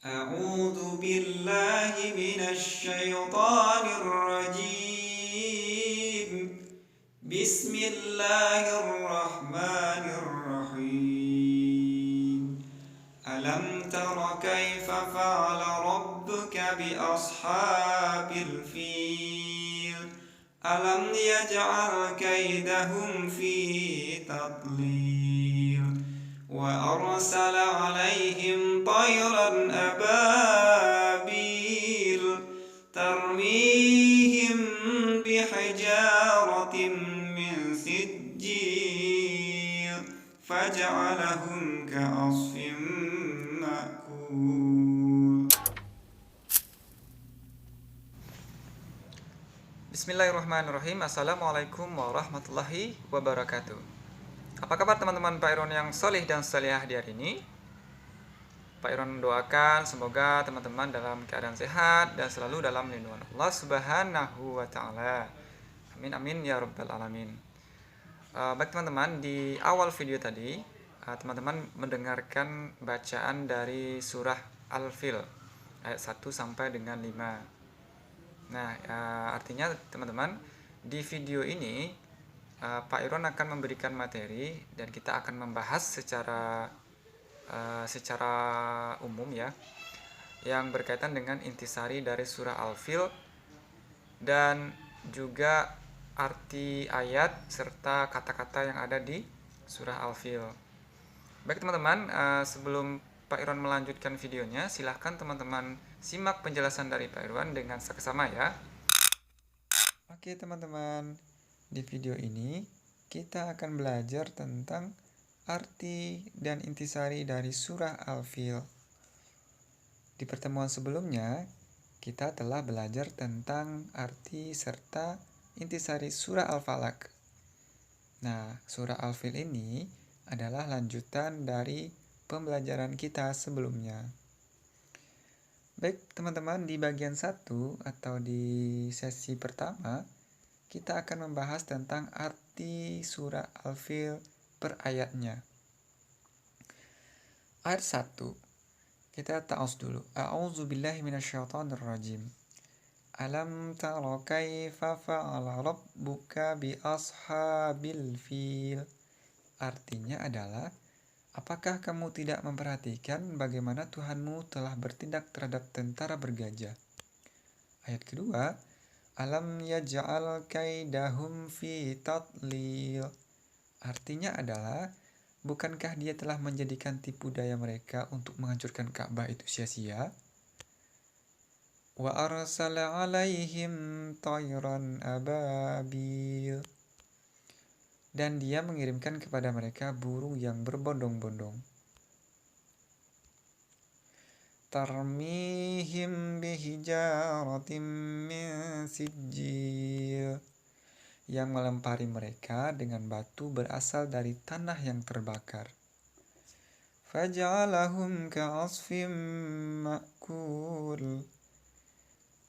أعوذ بالله من الشيطان الرجيم. بسم الله الرحمن الرحيم. ألم تر كيف فعل ربك بأصحاب الفيل؟ ألم يجعل كيدهم في تضليل وأرسل عليهم طيرا أبابيل ترميهم بحجارة من سجيل فجعلهم كعصف مأكول. Bismillahirrahmanirrahim. Assalamualaikum warahmatullahi wabarakatuh. Apa kabar teman-teman Pak Iron yang solih dan solihah di hari ini? Pak Iron doakan semoga teman-teman dalam keadaan sehat dan selalu dalam lindungan Allah Subhanahu wa Ta'ala. Amin amin ya rabbal alamin. Baik teman-teman, di awal video tadi teman-teman mendengarkan bacaan dari surah Al-Fil ayat 1 sampai dengan 5. Nah, artinya teman-teman, di video ini Pak Iron akan memberikan materi dan kita akan membahas secara umum ya, yang berkaitan dengan intisari dari surah Al-Fil dan juga arti ayat serta kata-kata yang ada di surah Al-Fil. Baik teman-teman, sebelum Pak Irwan melanjutkan videonya, silahkan teman-teman simak penjelasan dari Pak Irwan dengan seksama ya. Oke teman-teman, di video ini kita akan belajar tentang arti dan intisari dari surah Al-Fil. Di pertemuan sebelumnya, kita telah belajar tentang arti serta intisari surah Al-Falaq. Nah, surah Al-Fil ini adalah lanjutan dari pembelajaran kita sebelumnya. Baik teman-teman, di bagian 1 atau di sesi pertama, kita akan membahas tentang arti surah Al-Fil per ayatnya. Ayat 1, kita ta'awuz dulu. A'udzu billahi minasyaitonir rajim. Alam tara kaifa fa'ala rabbuka bi ashabil fil. Artinya adalah, apakah kamu tidak memperhatikan bagaimana Tuhanmu telah bertindak terhadap tentara bergajah? Ayat kedua, alam yaj'al kaidahum fi tadlil. Artinya adalah, bukankah dia telah menjadikan tipu daya mereka untuk menghancurkan Ka'bah itu sia-sia? Wa arsala alaihim tayran ababil. Dan dia mengirimkan kepada mereka burung yang berbondong-bondong. Tarmihim bihijaratim min sijil. Yang melempari mereka dengan batu berasal dari tanah yang terbakar. Faja'alahum ka'asfim ma'kul.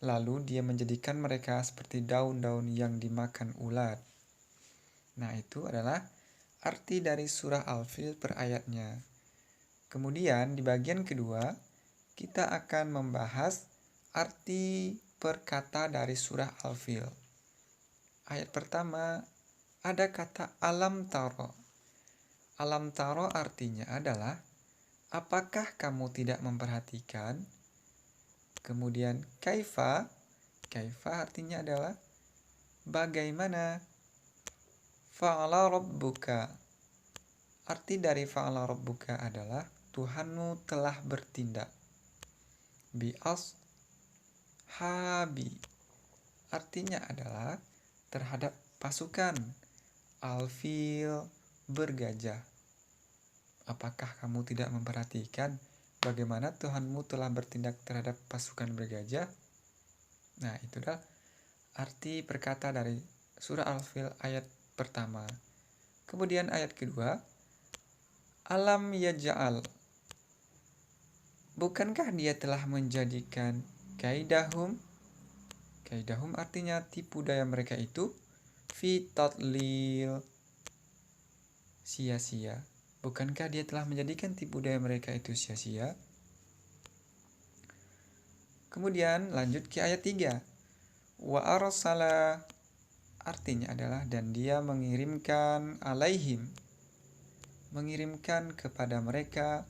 Lalu dia menjadikan mereka seperti daun-daun yang dimakan ulat. Nah, itu adalah arti dari surah Al-Fil per ayatnya. Kemudian di bagian kedua, kita akan membahas arti per kata dari surah Al-Fil. Ayat pertama, ada kata alam taro. Alam taro artinya adalah, apakah kamu tidak memperhatikan? Kemudian kaifa artinya adalah, bagaimana? Fa'ala rabbuka. Arti dari fa'ala rabbuka adalah, Tuhanmu telah bertindak. Bi ashabi. Artinya adalah, terhadap pasukan. Al-fil, bergajah. Apakah kamu tidak memperhatikan bagaimana Tuhanmu telah bertindak terhadap pasukan bergajah? Nah, itulah arti perkata dari surah Al-Fil ayat pertama. Kemudian ayat kedua, alam yaj'al. Bukankah dia telah menjadikan kaidahum? Kaidahum artinya tipu daya mereka itu fi tadlil, sia-sia. Bukankah dia telah menjadikan tipu daya mereka itu sia-sia? Kemudian lanjut ke ayat 3. Wa arsala artinya adalah dan dia mengirimkan alaihim, mengirimkan kepada mereka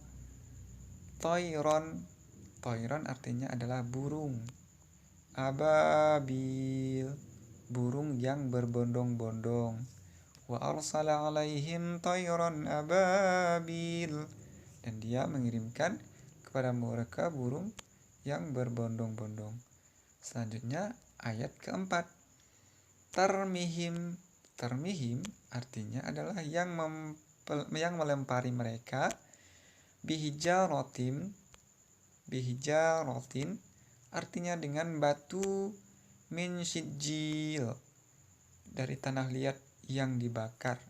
toiron. Toiron artinya adalah burung. Ababil, burung yang berbondong-bondong. Wa arsala alaihim toiron ababil, dan dia mengirimkan kepada mereka burung yang berbondong-bondong. Selanjutnya ayat keempat. Tarmihim. Tarmihim artinya adalah yang melempari mereka bihijaratin. Bihijaratin artinya dengan batu min sijil, dari tanah liat yang dibakar.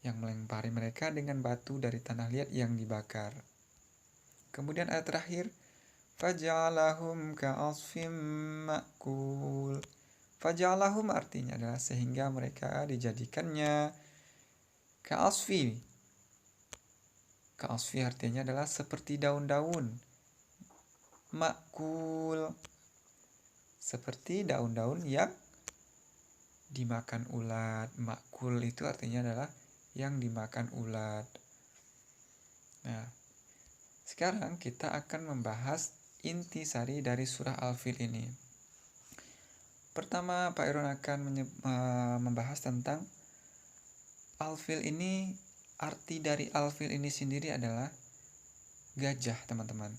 Yang melempari mereka dengan batu dari tanah liat yang dibakar. Kemudian ayat terakhir, faja'alahum ka'asfim ma'kul. Faja'alahum artinya adalah sehingga mereka dijadikannya ka'asfi. Ka'asfi artinya adalah seperti daun-daun. Ma'kul, seperti daun-daun yang dimakan ulat. Ma'kul itu artinya adalah yang dimakan ulat. Nah, sekarang kita akan membahas intisari dari surah Al-Fil ini. Pertama, Pak Irwan akan membahas tentang Al-Fil ini. Arti dari Al-Fil ini sendiri adalah gajah, teman-teman.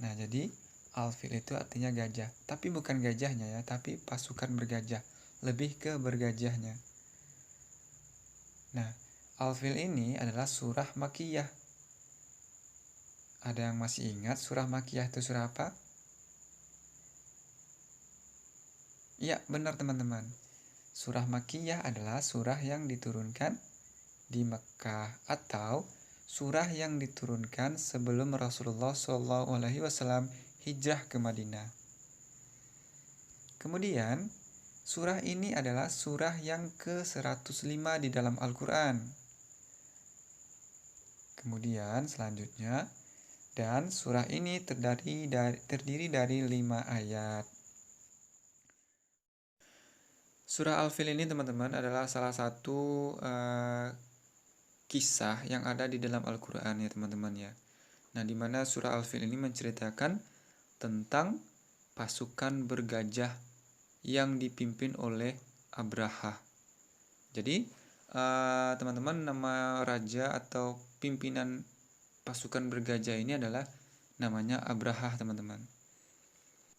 Nah, jadi Al-Fil itu artinya gajah. Tapi bukan gajahnya ya, tapi pasukan bergajah. Lebih ke bergajahnya. Nah, Al-Fil ini adalah surah Makkiyah. Ada yang masih ingat surah Makkiyah itu surah apa? Ya, benar teman-teman. Surah Makkiyah adalah surah yang diturunkan di Mekkah atau surah yang diturunkan sebelum Rasulullah SAW hijrah ke Madinah. Kemudian, surah ini adalah surah yang ke-105 di dalam Al-Quran. Kemudian selanjutnya, dan surah ini terdiri dari 5 ayat. Surah Al-Fil ini teman-teman adalah salah satu kisah yang ada di dalam Al-Quran ya teman-teman ya. Nah, di mana surah Al-Fil ini menceritakan tentang pasukan bergajah yang dipimpin oleh Abraha. Jadi teman-teman, nama raja atau pimpinan pasukan bergajah ini adalah namanya Abraha, teman-teman.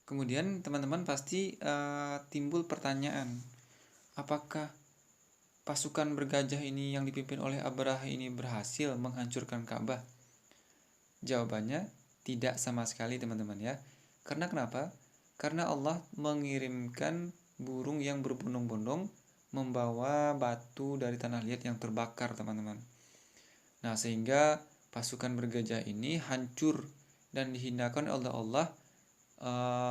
Kemudian teman-teman pasti timbul pertanyaan, apakah pasukan bergajah ini yang dipimpin oleh Abraha ini berhasil menghancurkan Ka'bah? Jawabannya tidak sama sekali teman-teman ya. Karena kenapa? Karena Allah mengirimkan burung yang berbondong-bondong membawa batu dari tanah liat yang terbakar, teman-teman. Nah, sehingga pasukan bergajah ini hancur dan dihinakan oleh Allah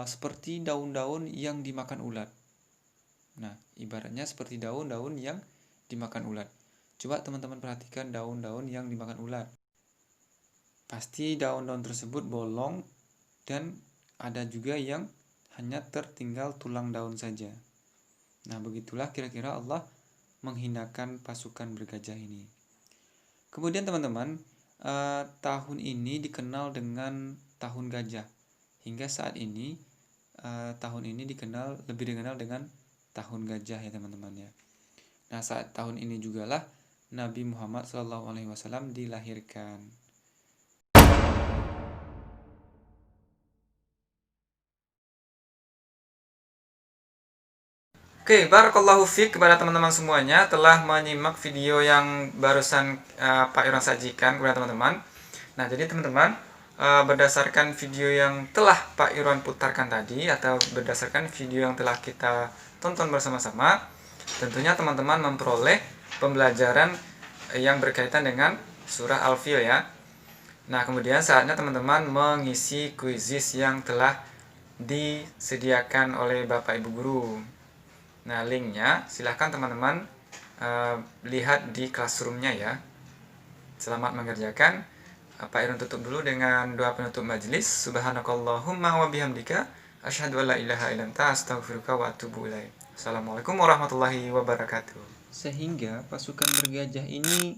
seperti daun-daun yang dimakan ulat. Nah, ibaratnya seperti daun-daun yang dimakan ulat. Coba teman-teman perhatikan daun-daun yang dimakan ulat. Pasti daun-daun tersebut bolong dan ada juga yang hanya tertinggal tulang daun saja. Nah, begitulah kira-kira Allah menghinakan pasukan bergajah ini. Kemudian teman-teman, tahun ini dikenal dengan tahun gajah. Hingga saat ini tahun ini lebih dikenal dengan tahun gajah ya teman-teman ya. Nah, saat tahun ini jugalah Nabi Muhammad SAW dilahirkan. Oke, barakallahu fiik kepada teman-teman semuanya telah menyimak video yang barusan Pak Irwan sajikan kepada teman-teman. Nah, jadi teman-teman, berdasarkan video yang telah Pak Irwan putarkan tadi atau berdasarkan video yang telah kita tonton bersama-sama, tentunya teman-teman memperoleh pembelajaran yang berkaitan dengan surah Al-Fil ya. Nah, kemudian saatnya teman-teman mengisi kuisis yang telah disediakan oleh Bapak Ibu Guru. Nah, linknya silahkan teman-teman lihat di classroom-nya ya. Selamat mengerjakan. Pak Irun tutup dulu dengan doa penutup majelis. Subhanakallahumma wa bihamdika asyhadu an la ilaha illa anta astaghfiruka wa atubu ilaik. Assalamualaikum warahmatullahi wabarakatuh. Sehingga pasukan bergajah ini